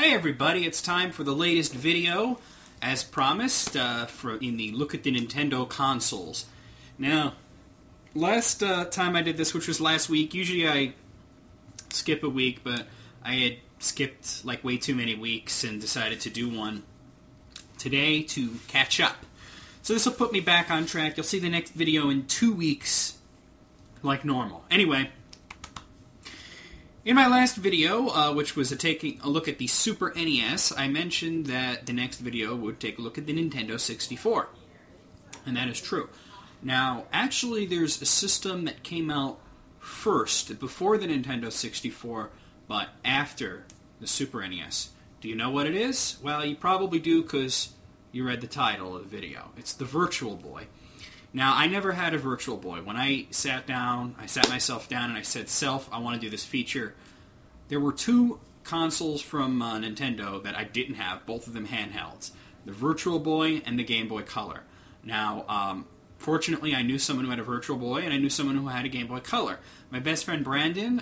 Hey everybody, it's time for the latest video, as promised, in the Look at the Nintendo Consoles. Now, last time I did this, which was last week, usually I skip a week, but I had skipped like way too many weeks and decided to do one today to catch up. So this will put me back on track. You'll see the next video in 2 weeks, like normal. Anyway, in my last video, which was taking a look at the Super NES, I mentioned that the next video would take a look at the Nintendo 64. And that is true. Now, actually, there's a system that came out first, before the Nintendo 64, but after the Super NES. Do you know what it is? Well, you probably do because you read the title of the video. It's the Virtual Boy. Now, I never had a Virtual Boy. When I sat myself down and I said, Self, I want to do this feature, there were two consoles from Nintendo that I didn't have, both of them handhelds. The Virtual Boy and the Game Boy Color. Now, fortunately, I knew someone who had a Virtual Boy, and I knew someone who had a Game Boy Color. My best friend Brandon,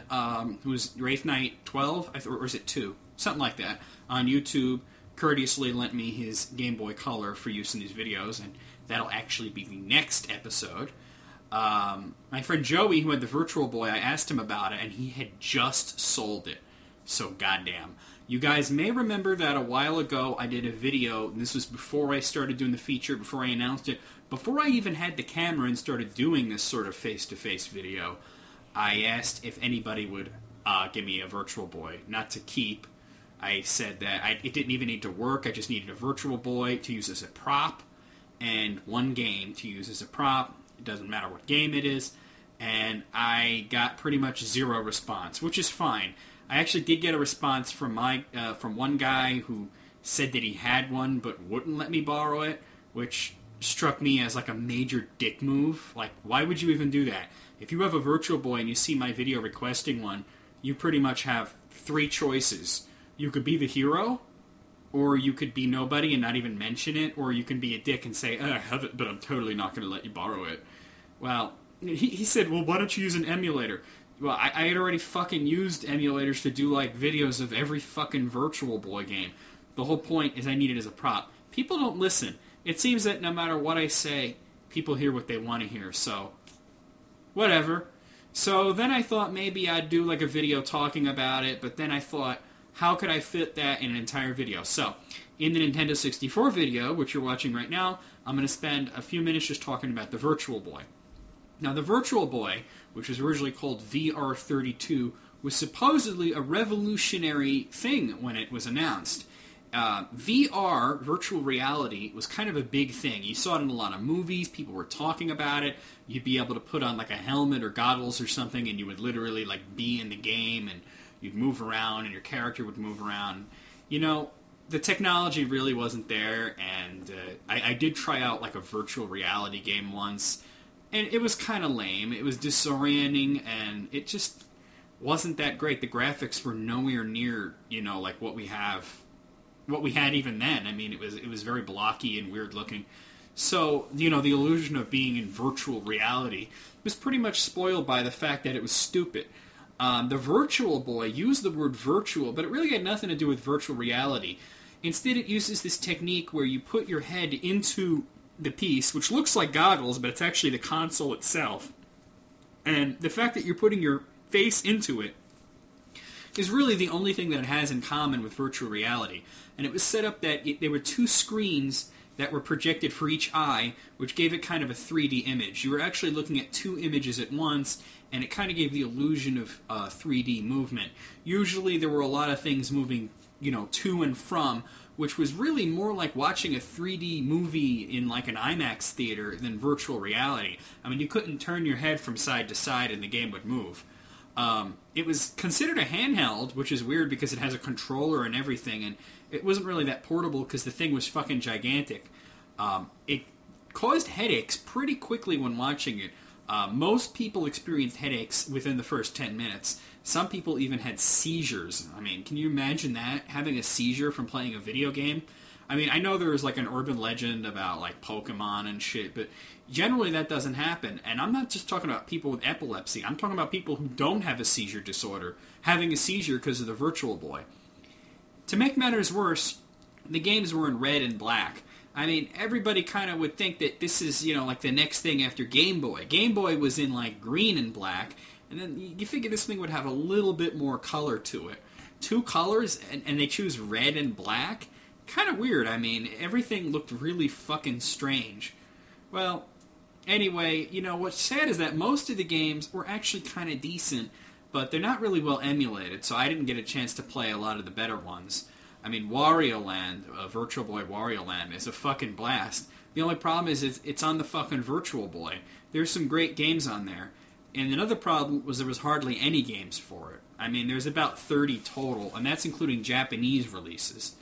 who was Wraith Knight 12, or was it 2? Something like that, on YouTube, courteously lent me his Game Boy Color for use in these videos, and that'll actually be the next episode. My friend Joey, who had the Virtual Boy, I asked him about it, and he had just sold it. So goddamn. You guys may remember that a while ago I did a video, and this was before I started doing the feature, before I announced it, before I even had the camera and started doing this sort of face-to-face video. I asked if anybody would give me a Virtual Boy, not to keep. I said that it didn't even need to work, I just needed a Virtual Boy to use as a prop, and one game to use as a prop. It doesn't matter what game it is. And I got pretty much zero response, which is fine. I actually did get a response from one guy who said that he had one but wouldn't let me borrow it, which struck me as like a major dick move. Like, why would you even do that? If you have a Virtual Boy and you see my video requesting one, you pretty much have three choices. You could be the hero, or you could be nobody and not even mention it, or you can be a dick and say, I have it, but I'm totally not going to let you borrow it. Well, he said, well, why don't you use an emulator? Well, I had already fucking used emulators to do, like, videos of every fucking Virtual Boy game. The whole point is I need it as a prop. People don't listen. It seems that no matter what I say, people hear what they want to hear, so whatever. So then I thought maybe I'd do, like, a video talking about it, but then I thought, how could I fit that in an entire video? So, in the Nintendo 64 video, which you're watching right now, I'm going to spend a few minutes just talking about the Virtual Boy. Now, the Virtual Boy, which was originally called VR32, was supposedly a revolutionary thing when it was announced. VR, virtual reality, was kind of a big thing. You saw it in a lot of movies, people were talking about it. You'd be able to put on like a helmet or goggles or something, and you would literally like be in the game, and you'd move around, and your character would move around. You know, the technology really wasn't there, and I did try out like a virtual reality game once, and it was kind of lame. It was disorienting, and it just wasn't that great. The graphics were nowhere near, you know, like what we had even then. I mean, it was very blocky and weird looking. So, you know, the illusion of being in virtual reality was pretty much spoiled by the fact that it was stupid. The Virtual Boy used the word virtual, but it really had nothing to do with virtual reality. Instead, it uses this technique where you put your head into the piece, which looks like goggles, but it's actually the console itself. And the fact that you're putting your face into it is really the only thing that it has in common with virtual reality. And it was set up that there were two screens that were projected for each eye, which gave it kind of a 3D image. You were actually looking at two images at once, and it kind of gave the illusion of 3D movement. Usually there were a lot of things moving, you know, to and from, which was really more like watching a 3D movie in like an IMAX theater than virtual reality. I mean, you couldn't turn your head from side to side and the game would move. It was considered a handheld, which is weird because it has a controller and everything, and it wasn't really that portable because the thing was fucking gigantic. It caused headaches pretty quickly when watching it. Most people experienced headaches within the first 10 minutes. Some people even had seizures. I mean, can you imagine that? Having a seizure from playing a video game? I mean, I know there's like an urban legend about like Pokemon and shit, but generally that doesn't happen. And I'm not just talking about people with epilepsy. I'm talking about people who don't have a seizure disorder having a seizure because of the Virtual Boy. To make matters worse, the games were in red and black. I mean, everybody kind of would think that this is, like the next thing after Game Boy. Game Boy was in, like, green and black, and then you figure this thing would have a little bit more color to it. Two colors, and they choose red and black? Kind of weird. I mean, everything looked really fucking strange. Well, anyway, what's sad is that most of the games were actually kind of decent, but they're not really well emulated, so I didn't get a chance to play a lot of the better ones. I mean, Wario Land, Virtual Boy Wario Land, is a fucking blast. The only problem is it's on the fucking Virtual Boy. There's some great games on there. And another problem was there was hardly any games for it. I mean, there's about 30 total, and that's including Japanese releases.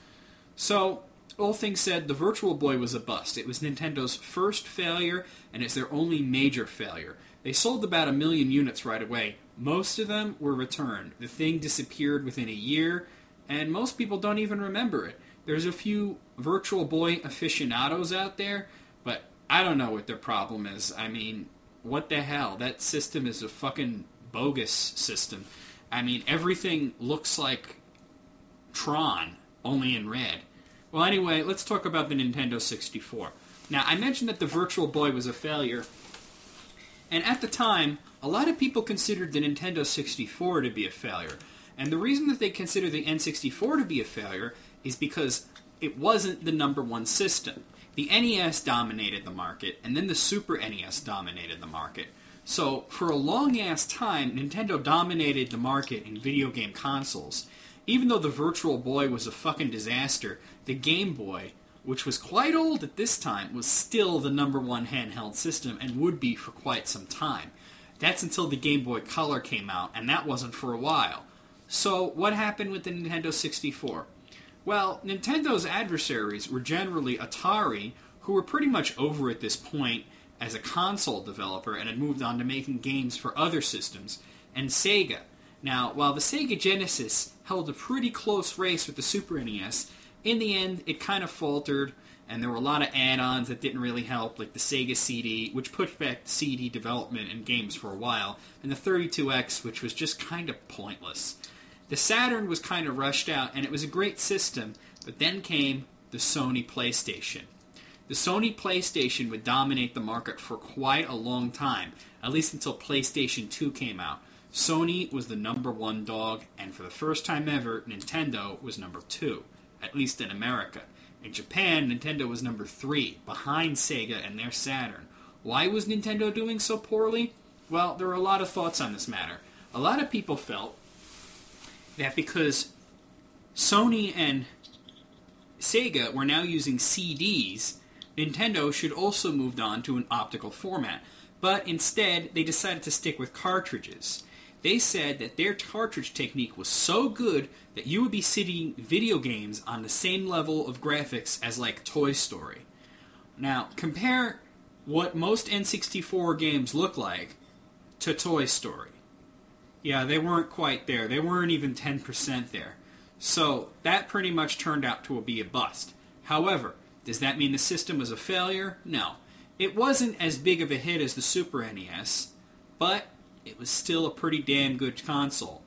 So, all things said, the Virtual Boy was a bust. It was Nintendo's first failure, and it's their only major failure. They sold about 1 million units right away. Most of them were returned. The thing disappeared within a year, and most people don't even remember it. There's a few Virtual Boy aficionados out there, but I don't know what their problem is. I mean, what the hell? That system is a fucking bogus system. I mean, everything looks like Tron, only in red. Well, anyway, let's talk about the Nintendo 64. Now, I mentioned that the Virtual Boy was a failure, and at the time, a lot of people considered the Nintendo 64 to be a failure. And the reason that they consider the N64 to be a failure is because it wasn't the number one system. The NES dominated the market, and then the Super NES dominated the market. So, for a long-ass time, Nintendo dominated the market in video game consoles. Even though the Virtual Boy was a fucking disaster, the Game Boy, which was quite old at this time, was still the number one handheld system and would be for quite some time. That's until the Game Boy Color came out, and that wasn't for a while. So, what happened with the Nintendo 64? Well, Nintendo's adversaries were generally Atari, who were pretty much over at this point as a console developer and had moved on to making games for other systems, and Sega. Now, while the Sega Genesis held a pretty close race with the Super NES, in the end, it kind of faltered, and there were a lot of add-ons that didn't really help, like the Sega CD, which pushed back CD development and games for a while, and the 32X, which was just kind of pointless. The Saturn was kind of rushed out, and it was a great system, but then came the Sony PlayStation. The Sony PlayStation would dominate the market for quite a long time, at least until PlayStation 2 came out. Sony was the number one dog, and for the first time ever, Nintendo was number 2, at least in America. In Japan, Nintendo was number 3, behind Sega and their Saturn. Why was Nintendo doing so poorly? Well, there are a lot of thoughts on this matter. A lot of people felt that because Sony and Sega were now using CDs, Nintendo should also move on to an optical format. But instead, they decided to stick with cartridges. They said that their cartridge technique was so good that you would be sitting video games on the same level of graphics as, like, Toy Story. Now, compare what most N64 games look like to Toy Story. Yeah, they weren't quite there. They weren't even 10% there. So, that pretty much turned out to be a bust. However, does that mean the system was a failure? No. It wasn't as big of a hit as the Super NES, but it was still a pretty damn good console.